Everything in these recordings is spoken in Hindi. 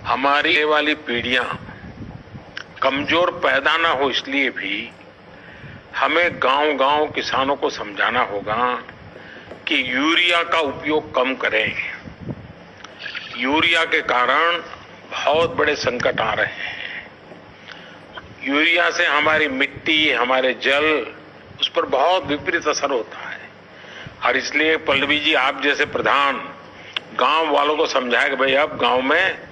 हमारी ये वाली पीढ़ियां कमजोर पैदा ना हो, इसलिए भी हमें गांव-गांव किसानों को समझाना होगा कि यूरिया का उपयोग कम करें। यूरिया के कारण बहुत बड़े संकट आ रहे हैं। यूरिया से हमारी मिट्टी, हमारे जल, उस पर बहुत विपरीत असर होता है। और इसलिए पल्लवी जी, आप जैसे प्रधान गांव वालों को समझाए कि भाई अब गांव में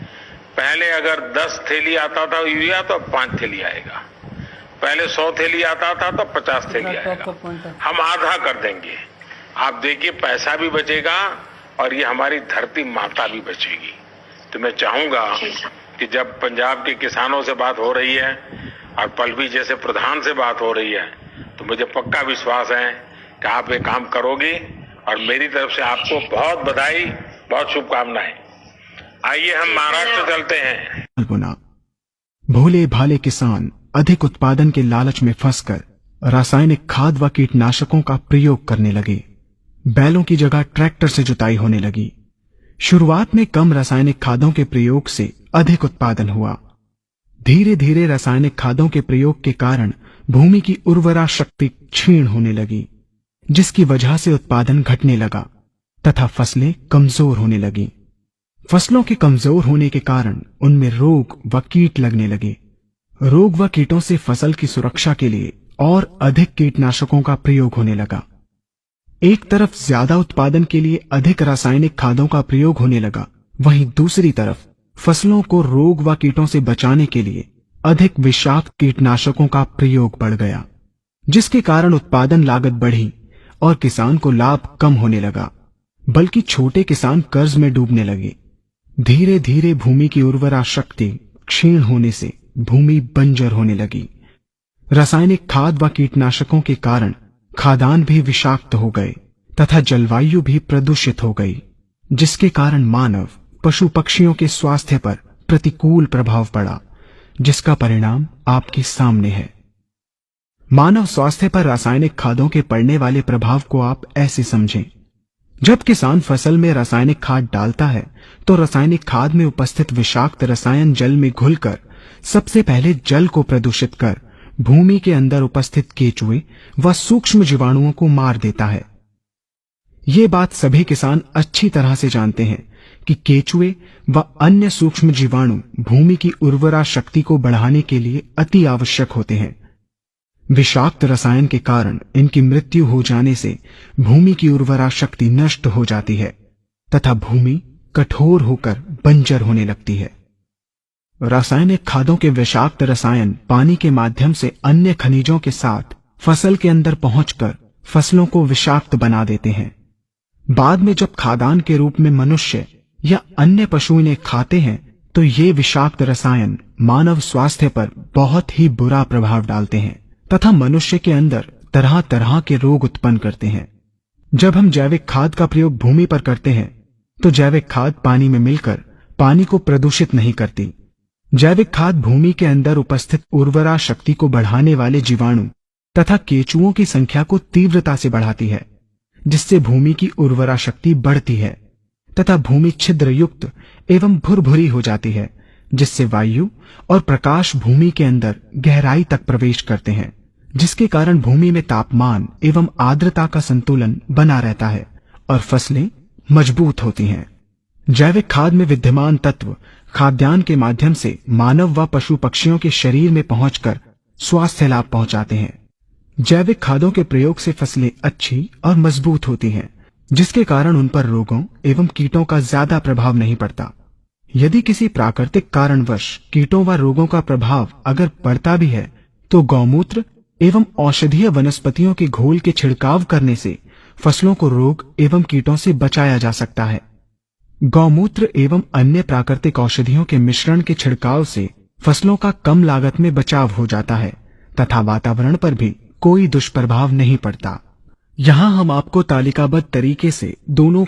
पहले अगर 10 थैली आता था यूरिया तो अब 5 थैली आएगा, पहले 100 थैली आता था तो 50 थैली आएगा, हम आधा कर देंगे। आप देखिए पैसा भी बचेगा और ये हमारी धरती माता भी बचेगी। तो मैं चाहूंगा कि जब पंजाब के किसानों से बात हो रही है और पल्लवी जैसे प्रधान से बात हो रही है, तो मुझे पक्का विश्वास है कि आप ये काम करोगी और मेरी तरफ से आपको बहुत बधाई, बहुत शुभकामनाएं। आइए हम महाराष्ट्र चलते हैं। भोले भाले किसान अधिक उत्पादन के लालच में फंसकर रासायनिक खाद व कीटनाशकों का प्रयोग करने लगे। बैलों की जगह ट्रैक्टर से जुताई होने लगी। शुरुआत में कम रासायनिक खादों के प्रयोग से अधिक उत्पादन हुआ। धीरे धीरे रासायनिक खादों के प्रयोग के कारण भूमि की उर्वरा शक्ति क्षीण होने लगी, जिसकी वजह से उत्पादन घटने लगा तथा फसलें कमजोर होने लगी। फसलों के कमजोर होने के कारण उनमें रोग व कीट लगने लगे। रोग व कीटों से फसल की सुरक्षा के लिए और अधिक कीटनाशकों का प्रयोग होने लगा। एक तरफ ज्यादा उत्पादन के लिए अधिक रासायनिक खादों का प्रयोग होने लगा, वहीं दूसरी तरफ फसलों को रोग व कीटों से बचाने के लिए अधिक विषाक्त कीटनाशकों का प्रयोग बढ़ गया, जिसके कारण उत्पादन लागत बढ़ी और किसान को लाभ कम होने लगा, बल्कि छोटे किसान कर्ज में डूबने लगे। धीरे धीरे भूमि की उर्वरा शक्ति क्षीण होने से भूमि बंजर होने लगी। रासायनिक खाद व कीटनाशकों के कारण खाद्यान्न भी विषाक्त हो गए तथा जलवायु भी प्रदूषित हो गई, जिसके कारण मानव, पशु पक्षियों के स्वास्थ्य पर प्रतिकूल प्रभाव पड़ा, जिसका परिणाम आपके सामने है। मानव स्वास्थ्य पर रासायनिक खादों के पड़ने वाले प्रभाव को आप ऐसे समझें। जब किसान फसल में रासायनिक खाद डालता है तो रासायनिक खाद में उपस्थित विषाक्त रसायन जल में घुलकर सबसे पहले जल को प्रदूषित कर भूमि के अंदर उपस्थित केचुए व सूक्ष्म जीवाणुओं को मार देता है। ये बात सभी किसान अच्छी तरह से जानते हैं कि केचुए व अन्य सूक्ष्म जीवाणु भूमि की उर्वरा शक्ति को बढ़ाने के लिए अति आवश्यक होते हैं। विषाक्त रसायन के कारण इनकी मृत्यु हो जाने से भूमि की उर्वरा शक्ति नष्ट हो जाती है तथा भूमि कठोर होकर बंजर होने लगती है। रासायनिक खादों के विषाक्त रसायन पानी के माध्यम से अन्य खनिजों के साथ फसल के अंदर पहुंचकर फसलों को विषाक्त बना देते हैं। बाद में जब खाद्यान्न के रूप में मनुष्य या अन्य पशु इन्हें खाते हैं तो ये विषाक्त रसायन मानव स्वास्थ्य पर बहुत ही बुरा प्रभाव डालते हैं तथा मनुष्य के अंदर तरह तरह के रोग उत्पन्न करते हैं। जब हम जैविक खाद का प्रयोग भूमि पर करते हैं तो जैविक खाद पानी में मिलकर पानी को प्रदूषित नहीं करती। जैविक खाद भूमि के अंदर उपस्थित उर्वरा शक्ति को बढ़ाने वाले जीवाणु तथा केचुओं की संख्या को तीव्रता से बढ़ाती है, जिससे भूमि की उर्वरा शक्ति बढ़ती है तथा भूमि छिद्र युक्त एवं भुरभुरी हो जाती है, जिससे वायु और प्रकाश भूमि के अंदर गहराई तक प्रवेश करते हैं, जिसके कारण भूमि में तापमान एवं आर्द्रता का संतुलन बना रहता है और फसलें मजबूत होती हैं। जैविक खाद में विद्यमान तत्व खाद्यान्न के माध्यम से मानव व पशु पक्षियों के शरीर में पहुंचकर स्वास्थ्य लाभ पहुंचाते हैं। जैविक खादों के प्रयोग से फसलें अच्छी और मजबूत होती हैं, जिसके कारण उन पर रोगों एवं कीटों का ज्यादा प्रभाव नहीं पड़ता। यदि किसी प्राकृतिक कारणवश कीटों व रोगों का प्रभाव अगर पड़ता भी है तो गौमूत्र एवं औषधीय वनस्पतियों के घोल के छिड़काव करने से फसलों को रोग एवं कीटों से बचाया जा सकता है। गौमूत्र एवं अन्य प्राकृतिक औषधियों के मिश्रण के छिड़काव से फसलों का कम लागत में बचाव हो जाता है तथा वातावरण पर भी कोई दुष्प्रभाव नहीं पड़ता। यहाँ हम आपको तालिकाबद्ध तरीके से दोनों